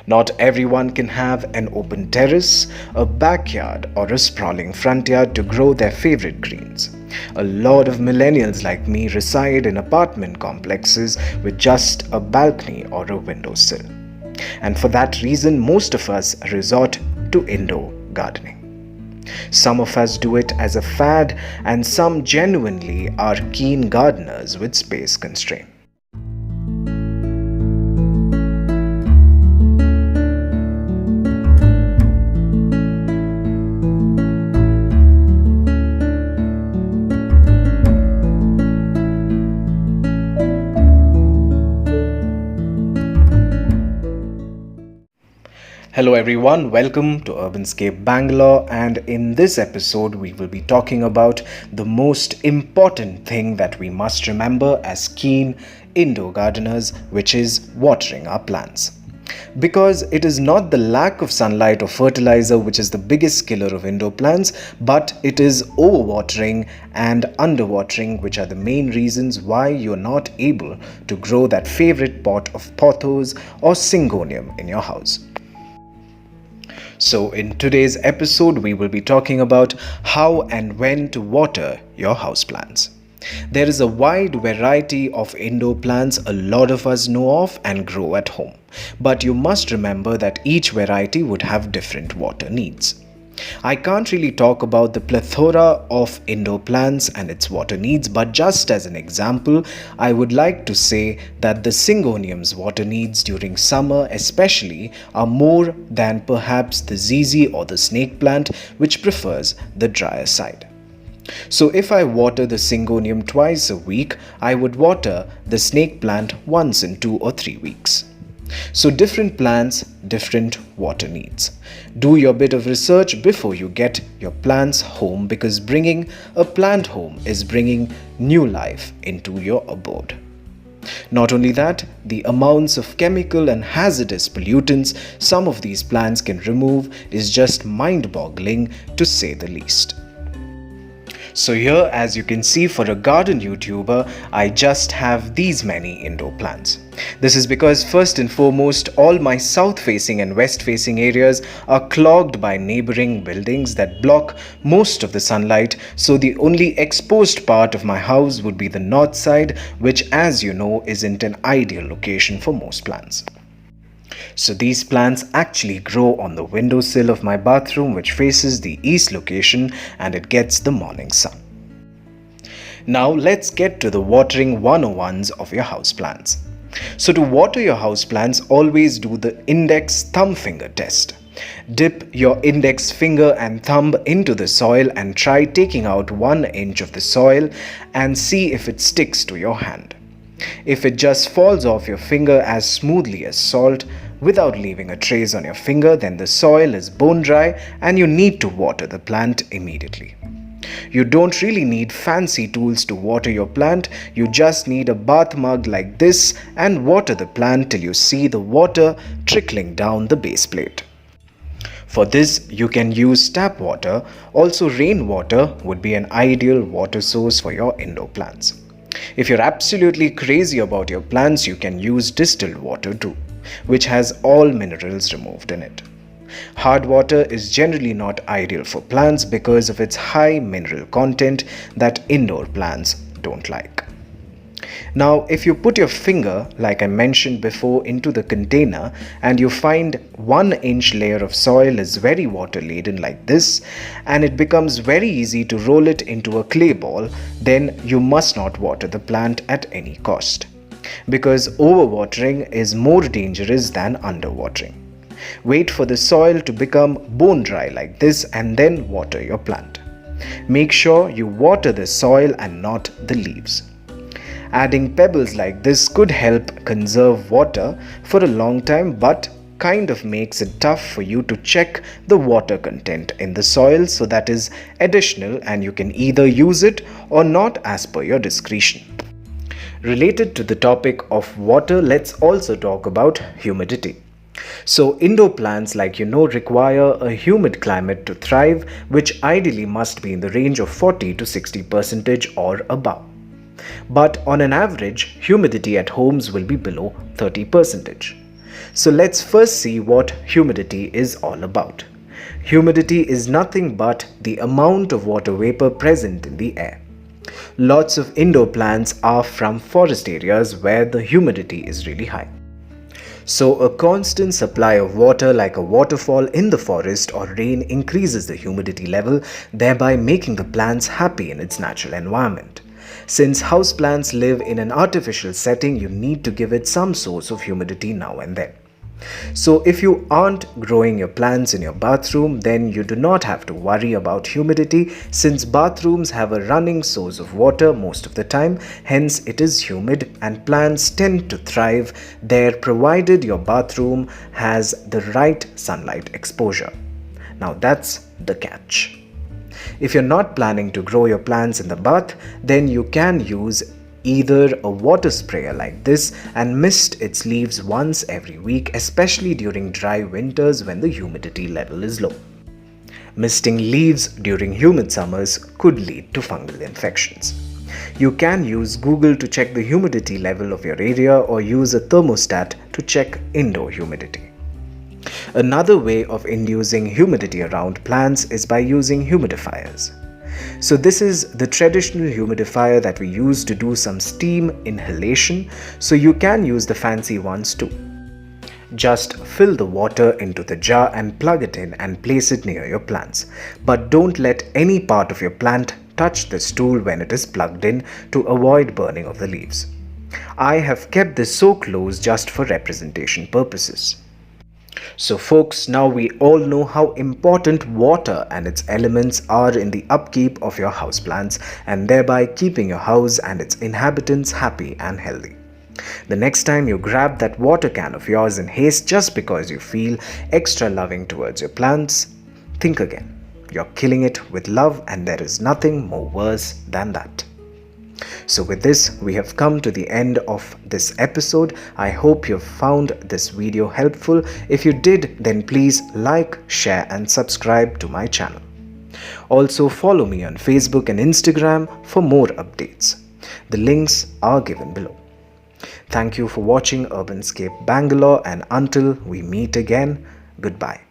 Not everyone can have an open terrace, a backyard, or a sprawling front yard to grow their favorite greens. A lot of millennials like me reside in apartment complexes with just a balcony or a windowsill. And for that reason, most of us resort to indoor gardening. Some of us do it as a fad, and some genuinely are keen gardeners with space constraint. Hello everyone, welcome to Urbanscape Bangalore, and in this episode we will be talking about the most important thing that we must remember as keen indoor gardeners, which is watering our plants. Because it is not the lack of sunlight or fertilizer which is the biggest killer of indoor plants, but it is overwatering and underwatering which are the main reasons why you're not able to grow that favorite pot of pothos or syngonium in your house. So in today's episode, we will be talking about how and when to water your houseplants. There is a wide variety of indoor plants a lot of us know of and grow at home. But you must remember that each variety would have different water needs. I can't really talk about the plethora of indoor plants and its water needs, but just as an example, I would like to say that the syngonium's water needs during summer especially are more than perhaps the zizi or the snake plant, which prefers the drier side. So if I water the syngonium twice a week, I would water the snake plant once in 2 or 3 weeks. So different plants, different water needs. Do your bit of research before you get your plants home, because bringing a plant home is bringing new life into your abode. Not only that, the amounts of chemical and hazardous pollutants some of these plants can remove is just mind-boggling, to say the least. So here, as you can see, for a garden YouTuber, I just have these many indoor plants. This is because first and foremost, all my south-facing and west-facing areas are clogged by neighboring buildings that block most of the sunlight, so the only exposed part of my house would be the north side, which, as you know, isn't an ideal location for most plants. So these plants actually grow on the windowsill of my bathroom, which faces the east location, and it gets the morning sun. Now let's get to the watering 101s of your houseplants. So to water your houseplants, always do the index thumb finger test. Dip your index finger and thumb into the soil and try taking out 1 inch of the soil and see if it sticks to your hand. If it just falls off your finger as smoothly as salt, without leaving a trace on your finger, then the soil is bone dry and you need to water the plant immediately. You don't really need fancy tools to water your plant, you just need a bath mug like this and water the plant till you see the water trickling down the base plate. For this, you can use tap water. Also, rainwater would be an ideal water source for your indoor plants. If you're absolutely crazy about your plants, you can use distilled water too, which has all minerals removed in it. Hard water is generally not ideal for plants because of its high mineral content that indoor plants don't like. Now, if you put your finger, like I mentioned before, into the container and you find 1 inch layer of soil is very water laden like this, and it becomes very easy to roll it into a clay ball, then you must not water the plant at any cost. Because overwatering is more dangerous than underwatering. Wait for the soil to become bone dry like this and then water your plant. Make sure you water the soil and not the leaves. Adding pebbles like this could help conserve water for a long time, but kind of makes it tough for you to check the water content in the soil, so that is additional and you can either use it or not as per your discretion. Related to the topic of water, let's also talk about humidity. So indoor plants, like you know, require a humid climate to thrive, which ideally must be in the range of 40 to 60% or above. But on an average, humidity at homes will be below 30%. So let's first see what humidity is all about. Humidity is nothing but the amount of water vapor present in the air. Lots of indoor plants are from forest areas where the humidity is really high. So a constant supply of water like a waterfall in the forest or rain increases the humidity level, thereby making the plants happy in its natural environment. Since houseplants live in an artificial setting, you need to give it some source of humidity now and then. So if you aren't growing your plants in your bathroom, then you do not have to worry about humidity, since bathrooms have a running source of water most of the time, hence it is humid and plants tend to thrive there provided your bathroom has the right sunlight exposure. Now that's the catch. If you're not planning to grow your plants in the bath, then you can use either a water sprayer like this and mist its leaves once every week, especially during dry winters when the humidity level is low. Misting leaves during humid summers could lead to fungal infections. You can use Google to check the humidity level of your area or use a thermostat to check indoor humidity. Another way of inducing humidity around plants is by using humidifiers. So this is the traditional humidifier that we use to do some steam inhalation, so you can use the fancy ones too. Just fill the water into the jar and plug it in and place it near your plants. But don't let any part of your plant touch the stool when it is plugged in to avoid burning of the leaves. I have kept this so close just for representation purposes. So folks, now we all know how important water and its elements are in the upkeep of your houseplants and thereby keeping your house and its inhabitants happy and healthy. The next time you grab that water can of yours in haste just because you feel extra loving towards your plants, think again. You're killing it with love and there is nothing more worse than that. So with this, we have come to the end of this episode. I hope you found this video helpful. If you did, then please like, share and subscribe to my channel. Also follow me on Facebook and Instagram for more updates. The links are given below. Thank you for watching Urbanscape Bangalore, and until we meet again, goodbye.